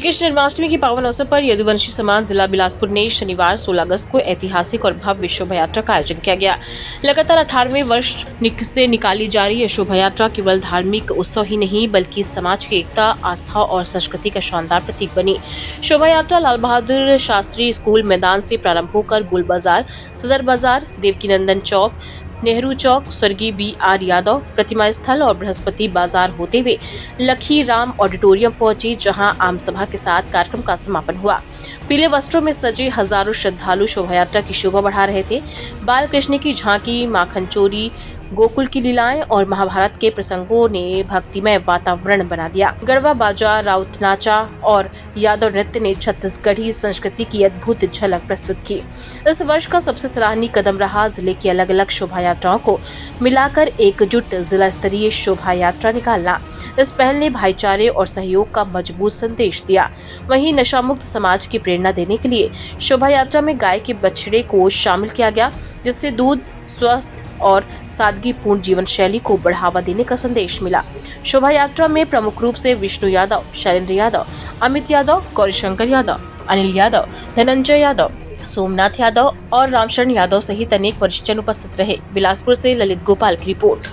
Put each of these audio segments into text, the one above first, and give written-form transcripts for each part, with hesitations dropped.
कृष्ण जन्माष्टमी के पावन अवसर पर यदुवंशी समाज जिला बिलासपुर ने शनिवार 16 अगस्त को ऐतिहासिक और भव्य शोभा यात्रा का आयोजन किया गया। लगातार 18वें वर्ष से निकाली जा रही यह शोभा यात्रा केवल धार्मिक उत्सव ही नहीं बल्कि समाज की एकता, आस्था और संस्कृति का शानदार प्रतीक बनी। शोभा यात्रा लाल बहादुर शास्त्री स्कूल मैदान से प्रारंभ होकर गोल बाजार, सदर बाजार, देवकीनंदन चौक, नेहरू चौक, स्वर्गीय BR यादव प्रतिमा स्थल और बृहस्पति बाजार होते हुए लखी राम ऑडिटोरियम पहुंची, जहां आम सभा के साथ कार्यक्रम का समापन हुआ। पीले वस्त्रों में सजे हजारों श्रद्धालु शोभा यात्रा की शोभा बढ़ा रहे थे। बाल कृष्ण की झांकी, माखन चोरी, गोकुल की लीलाएं और महाभारत के प्रसंगों ने भक्तिमय वातावरण बना दिया। गरबा, बाजा, राउत नाचा और यादव नृत्य ने छत्तीसगढ़ी संस्कृति की अद्भुत झलक प्रस्तुत की। इस वर्ष का सबसे सराहनीय कदम रहा जिले की अलग अलग शोभा यात्राओं को मिलाकर एकजुट जिला स्तरीय शोभा यात्रा निकालना। इस पहल ने भाईचारे और सहयोग का मजबूत संदेश दिया। वहीं नशा मुक्त समाज की प्रेरणा देने के लिए शोभा यात्रा में गाय के बछड़े को शामिल किया गया, जिससे दूध, स्वस्थ और सादगीपूर्ण जीवन शैली को बढ़ावा देने का संदेश मिला। शोभा यात्रा में प्रमुख रूप से विष्णु यादव, शैलेंद्र यादव, अमित यादव, गौरीशंकर यादव, अनिल यादव, धनंजय यादव, सोमनाथ यादव और रामशरण यादव सहित अनेक वरिष्ठजन उपस्थित रहे। बिलासपुर से ललित गोपाल की रिपोर्ट।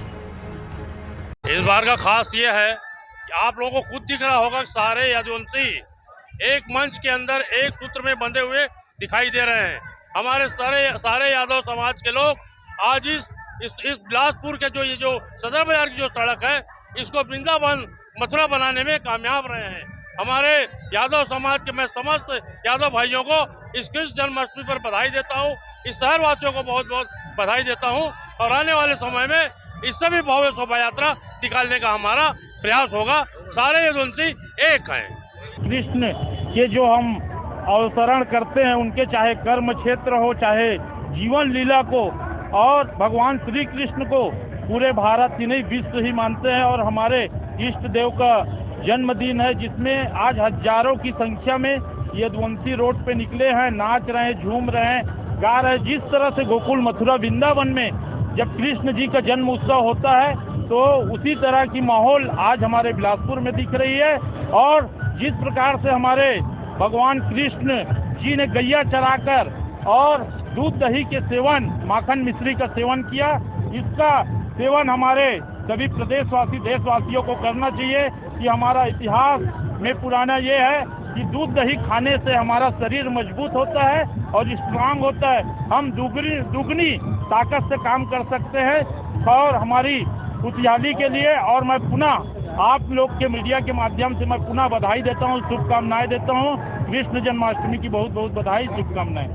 इस बार का खास ये है कि आप लोगों को खुद दिख रहा होगा, सारे यदुवंशी एक मंच के अंदर एक सूत्र में बंधे हुए दिखाई दे रहे हैं। हमारे सारे यादव समाज के लोग आज इस बिलासपुर के जो सदर बाजार की जो सड़क है, इसको वृंदावन मथुरा बनाने में कामयाब रहे हैं। हमारे यादव समाज के मैं समस्त यादव भाइयों को इस कृष्ण जन्माष्टमी पर बधाई देता हूँ। इस शहर वासियों को बहुत बहुत बधाई देता हूँ और आने वाले समय में इससे भी भव्य शोभा यात्रा निकालने का हमारा प्रयास होगा। सारे यदुवंशी एक हैं। कृष्ण के जो हम अवतरण करते हैं, उनके चाहे कर्म क्षेत्र हो, चाहे जीवन लीला को, और भगवान श्री कृष्ण को पूरे भारत ही नहीं विश्व ही मानते हैं। और हमारे इष्ट देव का जन्मदिन है, जिसमें आज हजारों की संख्या में यदुवंशी रोड पे निकले हैं, नाच रहे हैं, झूम रहे हैं, गा रहे हैं। जिस तरह से गोकुल, मथुरा, वृंदावन में जब कृष्ण जी का जन्म उत्सव होता है, तो उसी तरह की माहौल आज हमारे बिलासपुर में दिख रही है। और जिस प्रकार से हमारे भगवान कृष्ण जी ने गैया चराकर और दूध दही के सेवन, माखन मिश्री का सेवन किया, इसका सेवन हमारे सभी प्रदेशवासी, देशवासियों को करना चाहिए। कि हमारा इतिहास में पुराना ये है कि दूध दही खाने से हमारा शरीर मजबूत होता है और स्ट्रांग होता है। हम दुगनी ताकत से काम कर सकते हैं। और हमारी खुशहाली के लिए और मैं पुनः आप लोग के मीडिया के माध्यम से मैं पुनः बधाई देता हूँ, शुभकामनाएं देता हूँ। कृष्ण जन्माष्टमी की बहुत बहुत बधाई, शुभकामनाएं।